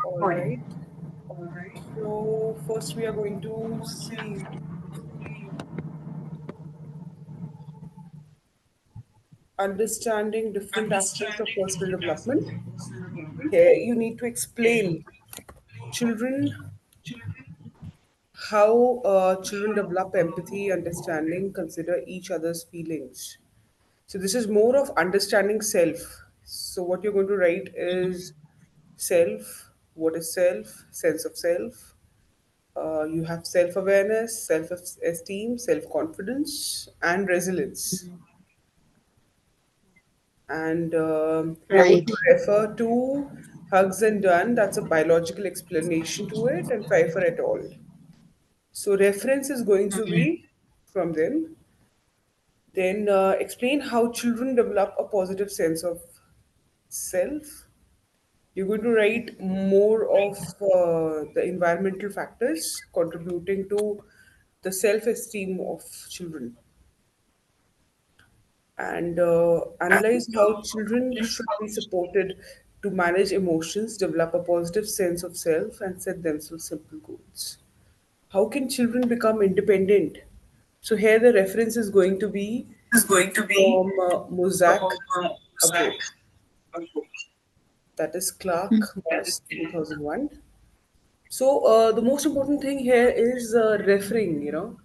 All right. So first we are going to see understanding different aspects of personal development. Here you need to explain children how children develop empathy, understanding, consider each other's feelings. So this is more of understanding self. So what you're going to write is self, what is self, sense of self. You have self awareness, self esteem, self confidence, and resilience. And we are going Right. to refer to Hugs and Done. That's a biological explanation to it, and Pfeiffer et al. So reference is going to be from them. Then explain how children develop a positive sense of self. You're going to write more of the environmental factors contributing to the self-esteem of children, and analyze how children should be supported to manage emotions, develop a positive sense of self, and set themselves simple goals. How can children become independent? So here the reference is going to be from Mosaic, a book that is Clark Moss 2001. So the most important thing here is referring,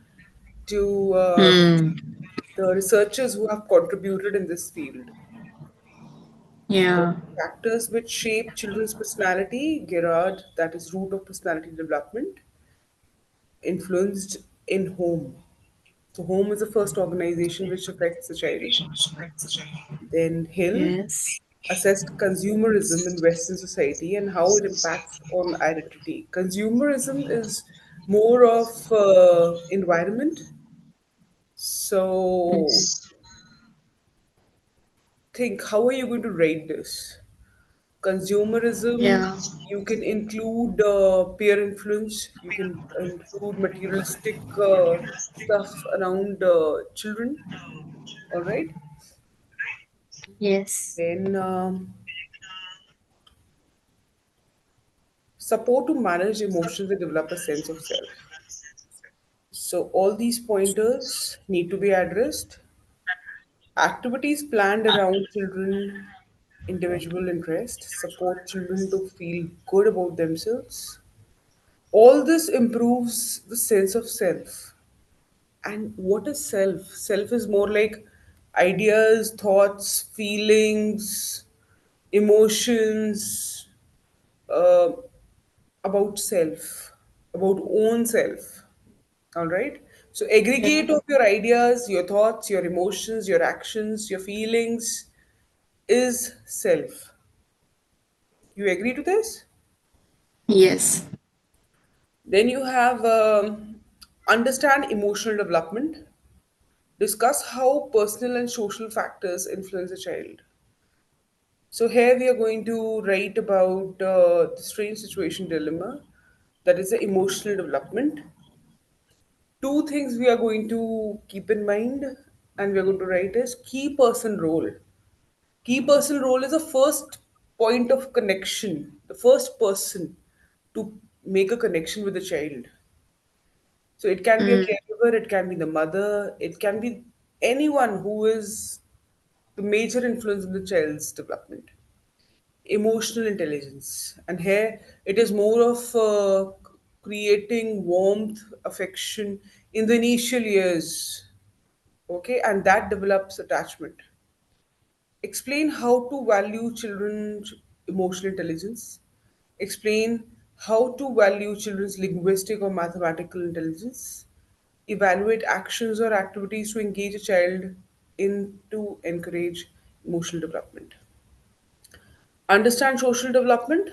to Hmm. the researchers who have contributed in this field. The Yeah. factors which shape children's personality, Gerard, that is root of personality development, influenced in home. So home is the first organization which affects the child. Then Hill Yes. assessed consumerism in Western society and how it impacts on identity. Consumerism is more of environment. So Yes. think, how are you going to rate this? Consumerism, Yeah. you can include peer influence, you can include materialistic stuff around children, all right? Yes. Then support to manage emotions and develop a sense of self. So all these pointers need to be addressed. Activities planned around children, individual interest, support children to feel good about themselves. All this improves the sense of self. And what is self? Self is more like ideas, thoughts, feelings, emotions uh, about self, about own self. All right. So Yeah. aggregate of your ideas, your thoughts, your emotions, your actions, your feelings is self. You agree to this? Yes. Then you have understand emotional development. Discuss how personal and social factors influence a child. So here we are going to write about the strange situation dilemma, that is the emotional development. Two things we are going to keep in mind and we are going to write is key person role. Key person role is the first point of connection, the first person to make a connection with the child. So it can be a Mm. caregiver, it can be the mother, it can be anyone who is the major influence in the child's development. Emotional intelligence. And here it is more of creating warmth, affection in the initial years. Okay, and that develops attachment. Explain how to value children's emotional intelligence. Explain how to value children's linguistic or mathematical intelligence. Evaluate actions or activities to engage a child in to encourage emotional development. Understand social development.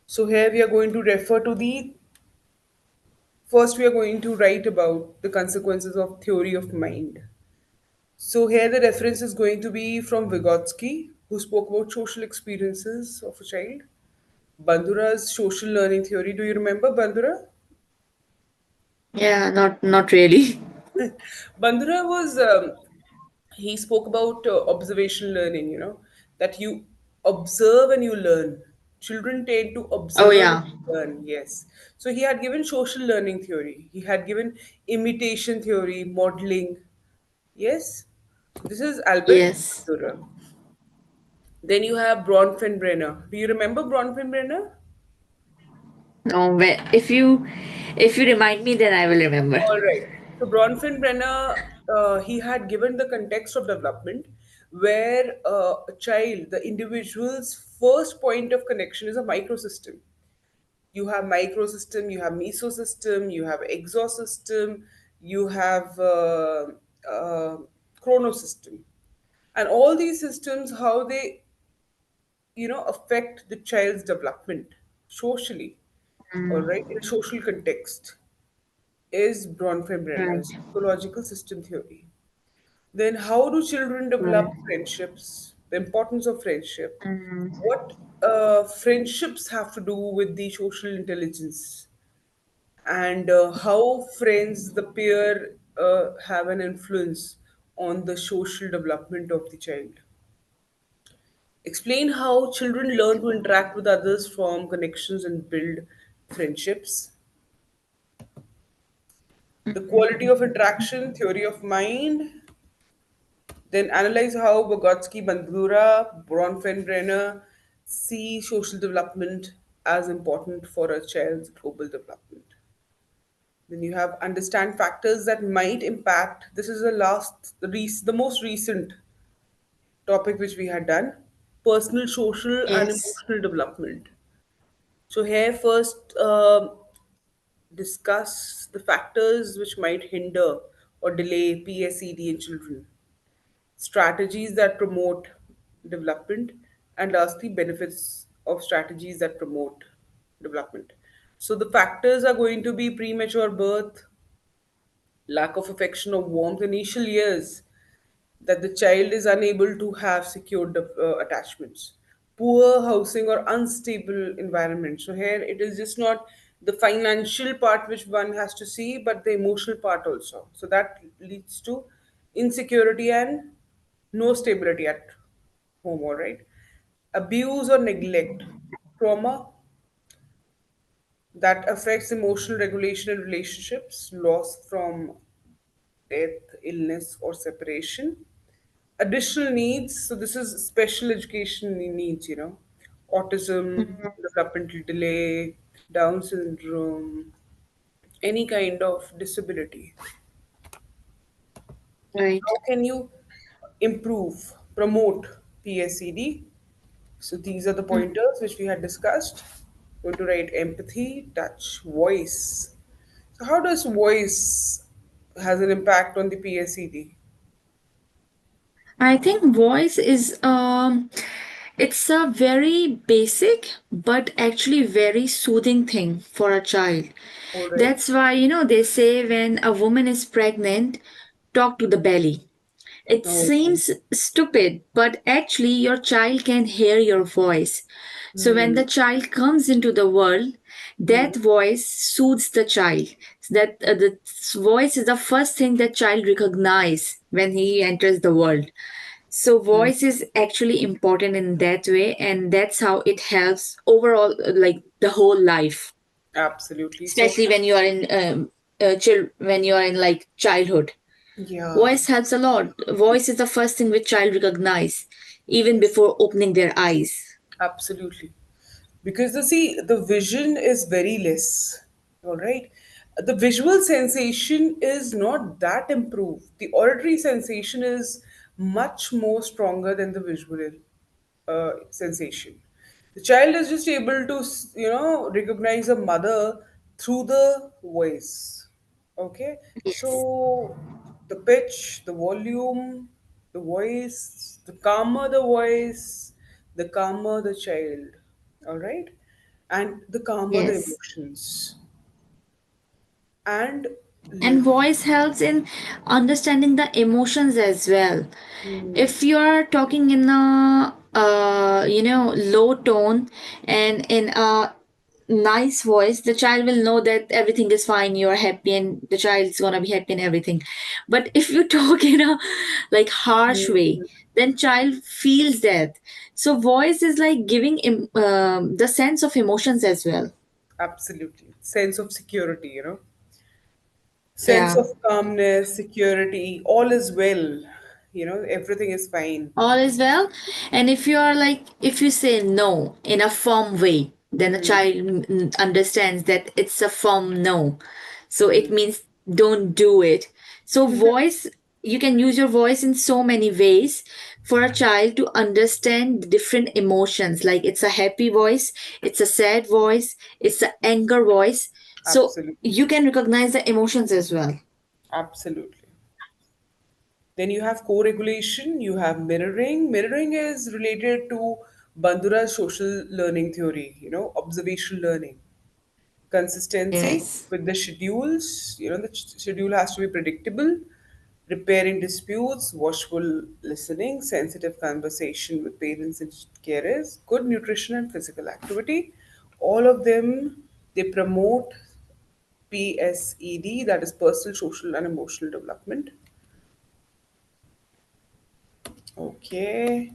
So here we are going to refer to the first we are going to write about the consequences of theory of mind. So here the reference is going to be from Vygotsky, who spoke about social experiences of a child. Bandura's social learning theory. Do you remember Bandura? Yeah. Not really. Bandura was he spoke about observation learning. That you observe and you learn. Children tend to Oh observe yeah. and learn, yes. So he had given social learning theory, he had given imitation theory, modeling, yes. So this is Albert Yes. Bandura. Then you have Bronfenbrenner. Do you remember Bronfenbrenner? No, if you remind me, then I will remember. All right. So Bronfenbrenner, he had given the context of development where a child, the individual's first point of connection is a microsystem. You have microsystem, you have mesosystem, you have exosystem, you have chronosystem. And all these systems, how they, affect the child's development socially, all right, in a social context is Right. Bronfenbrenner's ecological system theory. Then, how do children Right. develop friendships? The importance of friendship. Mm, What friendships have to do with the social intelligence, and how friends, the peer, have an influence on the social development of the child. Explain how children learn to interact with others, form connections, and build friendships. The quality of interaction, theory of mind. Then analyze how Vygotsky, Bandura, Bronfenbrenner see social development as important for a child's global development. Then you have understand factors that might impact. This is the most recent topic which we had done: personal, social, and yes. emotional development. So here first discuss the factors which might hinder or delay PSED in children, strategies that promote development, and lastly, benefits of strategies that promote development. So the factors are going to be premature birth, lack of affection or warmth initial years, that the child is unable to have secure attachments, poor housing or unstable environment. So here it is just not the financial part which one has to see, but the emotional part also. So that leads to insecurity and no stability at home, all right? Abuse or neglect, trauma that affects emotional regulation and relationships, loss from death, illness, or separation. Additional needs, so this is special education needs, autism, developmental delay, Down syndrome, any kind of disability. Right. How can you improve, promote PSCD? So these are the pointers which we had discussed. Going to write empathy, touch, voice. So how does voice has an impact on the PSCD? I think voice is it's a very basic but actually very soothing thing for a child. All right. That's why they say when a woman is pregnant, talk to the belly. It Okay. seems stupid, but actually, your child can hear your voice. So, when Hmm. the child comes into the world, Hmm. that voice soothes the child. That the voice is the first thing that child recognize when he enters the world. So, voice is actually important in that way, and that's how it helps overall, like the whole life, Absolutely. So, especially when you are in when you are in like childhood. yeah, Voice helps a lot. Voice is the first thing which child recognize even yes, before opening their eyes. absolutely. Because the vision is very less. All right. The visual sensation is not that improved. The auditory sensation is much more stronger than the visual sensation. The child is just able to, recognize a mother through the voice. Okay. Yes. So the pitch, the volume, the voice, the voice, the calmer the child, all right, and the calmer the Yes. emotions, and And l- voice helps in understanding the emotions as well. If you are talking in a low tone and in a nice voice, the child will know that everything is fine, you're happy, and the child is gonna be happy and everything. But if you talk in a like harsh way, then child feels that. So voice is like giving the sense of emotions as well. Absolutely. Sense of security, sense Yeah. of calmness, security, all is well. Everything is fine. All is well. And if you are like, if you say no in a firm way, then a child understands that it's a firm no. So it means don't do it. So voice, you can use your voice in so many ways for a child to understand the different emotions. Like it's a happy voice, it's a sad voice, it's an anger voice. So Absolutely. you can recognize the emotions as well. Absolutely. Then you have co-regulation, you have mirroring. Mirroring is related to Bandura's social learning theory, observational learning. Consistency Yes. with the schedules, the schedule has to be predictable. Repairing disputes, watchful listening, sensitive conversation with parents and carers, good nutrition and physical activity. All of them, they promote PSED, that is personal, social, and emotional development. Okay,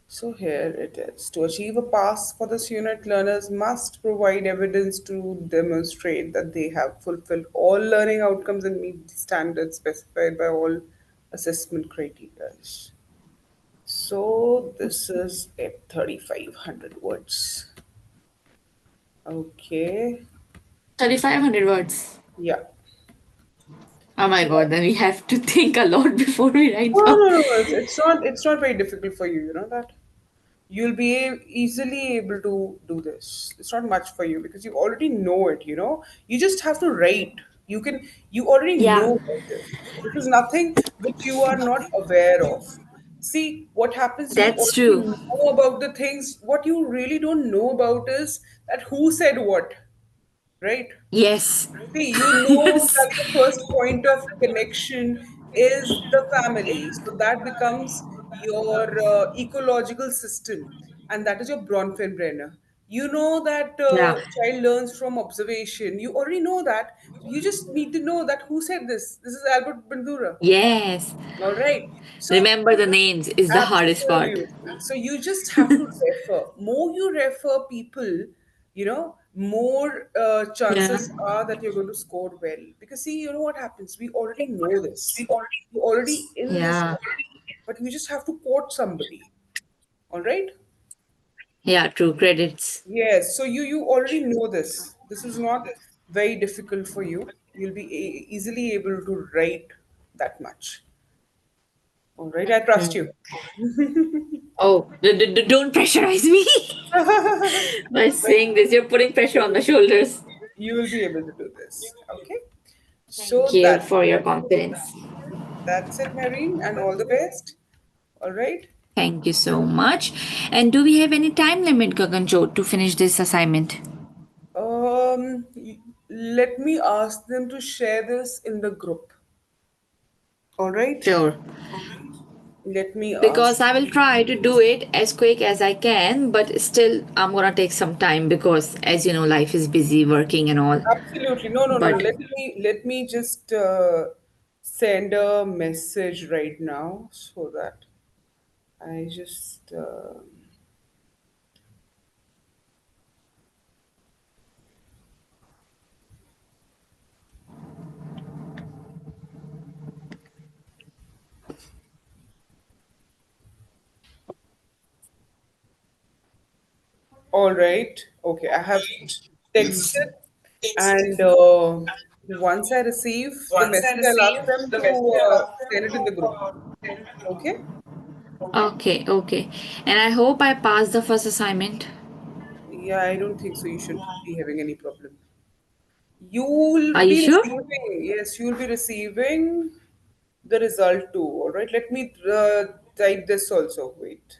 so here it is. To achieve a pass for this unit, learners must provide evidence to demonstrate that they have fulfilled all learning outcomes and meet the standards specified by all assessment criteria. So this is at 3,500 words. Okay, 3,500 words. yeah. Oh my god, then we have to think a lot before we write No, down. no, no. It's not very difficult for you. You know that. You'll be easily able to do this. It's not much for you because you already know it. You just have to write. You already know Yeah, about it. This is nothing which you are not aware of. See what happens, you that's already true. know about the things. What you really don't know about is that who said what, right? Yes. See, you know Yes. that the first point of connection is the family. So that becomes your ecological system, and that is your Bronfenbrenner. You know that Yeah. child learns from observation. You already know that. You just need to know that who said this. This is Albert Bandura. Yes. All right. So Remember the names is the hardest part. absolutely. So you just have to refer. More you refer people, more Yeah. chances are that you're going to score well. Because see, you know what happens? We already know this. You're already in this, Yeah. but you just have to quote somebody. All right. Yeah, true. Credits. Yes. So you already know this. This is not very difficult for you. You'll be easily able to write that much. All right. I trust you. Hmm. Oh, don't pressurize me by But saying this. You're putting pressure on the shoulders. you will be able to do this. Okay. Thank So you that's for your it. confidence. That's it, Marine, and all the best. All right. Thank you so much. And do we have any time limit, Gaganjot, to finish this assignment? Let me ask them to share this in the group. All right. Sure. Let me ask. Because I will try to do it as quick as I can, but still, I'm gonna take some time because, as you know, life is busy working and all. Absolutely. No, no, no, no. But Let me just send a message right now so that I just. All right. Okay, I have texted, and once I receive the message, I'll ask them to send it in the group. Okay? okay, okay. And I hope I passed the first assignment. Yeah, I don't think so. You should be having any problem. You'll Are you be sure? receiving, yes, you'll be receiving the result too. All right. Let me type this also. Wait.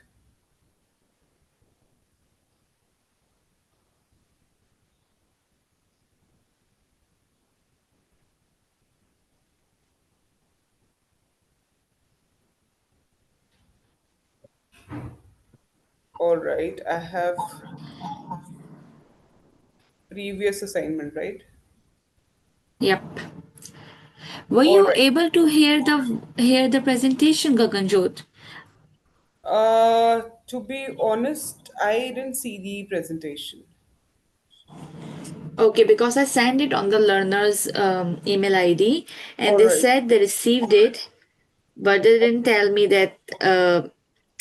All right. I have previous assignment, right? Yep. Were All you right. able to hear the presentation, Gaganjot? To be honest, I didn't see the presentation. Okay, because I sent it on the learner's email ID and All they right. said they received it, but they didn't tell me that